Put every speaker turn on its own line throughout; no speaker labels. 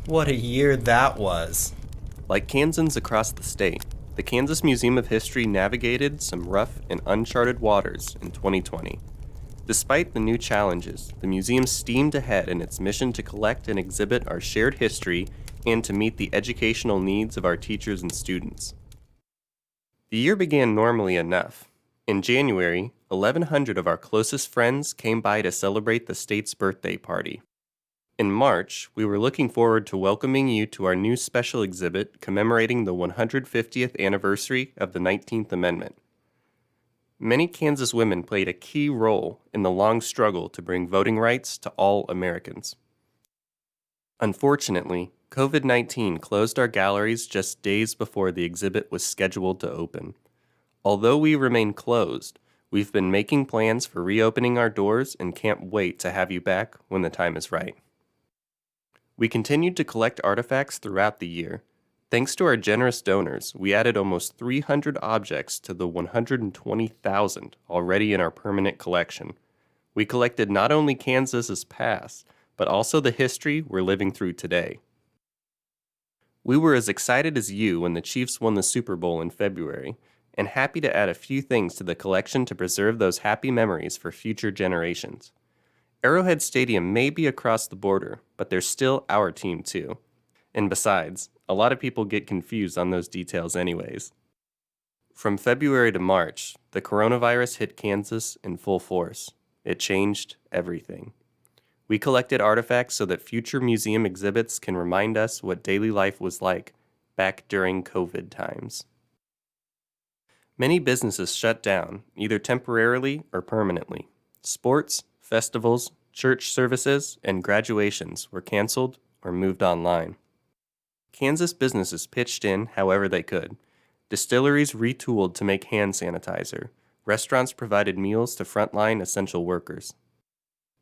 What a year that was.
Like Kansans across the state, the Kansas Museum of History navigated some rough and uncharted waters in 2020. Despite the new challenges, the museum steamed ahead in its mission to collect and exhibit our shared history and to meet the educational needs of our teachers and students. The year began normally enough. In January, 1,100 of our closest friends came by to celebrate the state's birthday party. In March, we were looking forward to welcoming you to our new special exhibit commemorating the 150th anniversary of the 19th Amendment. Many Kansas women played a key role in the long struggle to bring voting rights to all Americans. Unfortunately, COVID-19 closed our galleries just days before the exhibit was scheduled to open. Although we remain closed, we've been making plans for reopening our doors and can't wait to have you back when the time is right. We continued to collect artifacts throughout the year. Thanks to our generous donors, we added almost 300 objects to the 120,000 already in our permanent collection. We collected not only Kansas's past, but also the history we're living through today. We were as excited as you when the Chiefs won the Super Bowl in February, and happy to add a few things to the collection to preserve those happy memories for future generations. Arrowhead Stadium may be across the border, but they're still our team too. And besides, a lot of people get confused on those details anyways. From February to March, the coronavirus hit Kansas in full force. It changed everything. We collected artifacts so that future museum exhibits can remind us what daily life was like back during COVID times. Many businesses shut down, either temporarily or permanently. Sports, festivals, church services, and graduations were canceled or moved online. Kansas businesses pitched in however they could. Distilleries retooled to make hand sanitizer. Restaurants provided meals to frontline essential workers.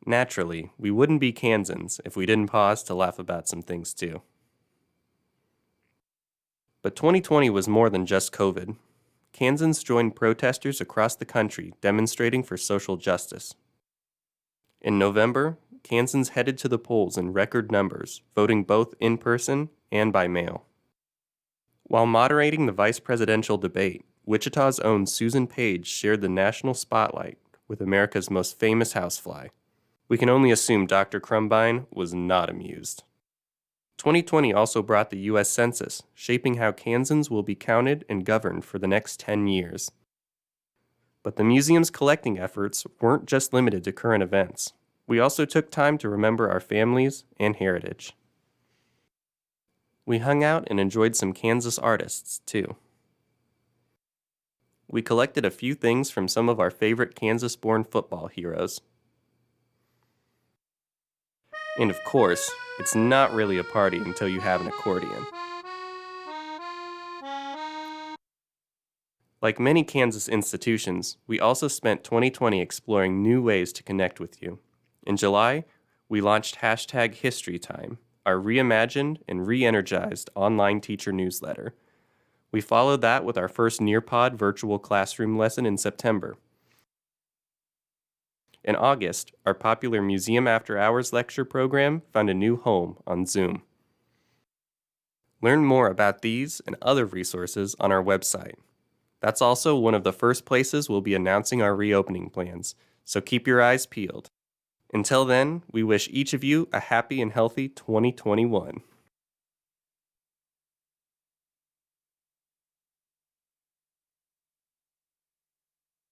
Naturally, we wouldn't be Kansans if we didn't pause to laugh about some things too. But 2020 was more than just COVID. Kansans joined protesters across the country demonstrating for social justice. In November, Kansans headed to the polls in record numbers, voting both in person and by mail. While moderating the vice presidential debate, Wichita's own Susan Page shared the national spotlight with America's most famous housefly. We can only assume Dr. Crumbine was not amused. 2020 also brought the U.S. Census, shaping how Kansans will be counted and governed for the next 10 years. But the museum's collecting efforts weren't just limited to current events. We also took time to remember our families and heritage. We hung out and enjoyed some Kansas artists, too. We collected a few things from some of our favorite Kansas-born football heroes. And of course, it's not really a party until you have an accordion. Like many Kansas institutions, we also spent 2020 exploring new ways to connect with you. In July, we launched #HistoryTime, our reimagined and re-energized online teacher newsletter. We followed that with our first Nearpod virtual classroom lesson in September. In August, our popular Museum After Hours lecture program found a new home on Zoom. Learn more about these and other resources on our website. That's also one of the first places we'll be announcing our reopening plans, so keep your eyes peeled. Until then, we wish each of you a happy and healthy 2021.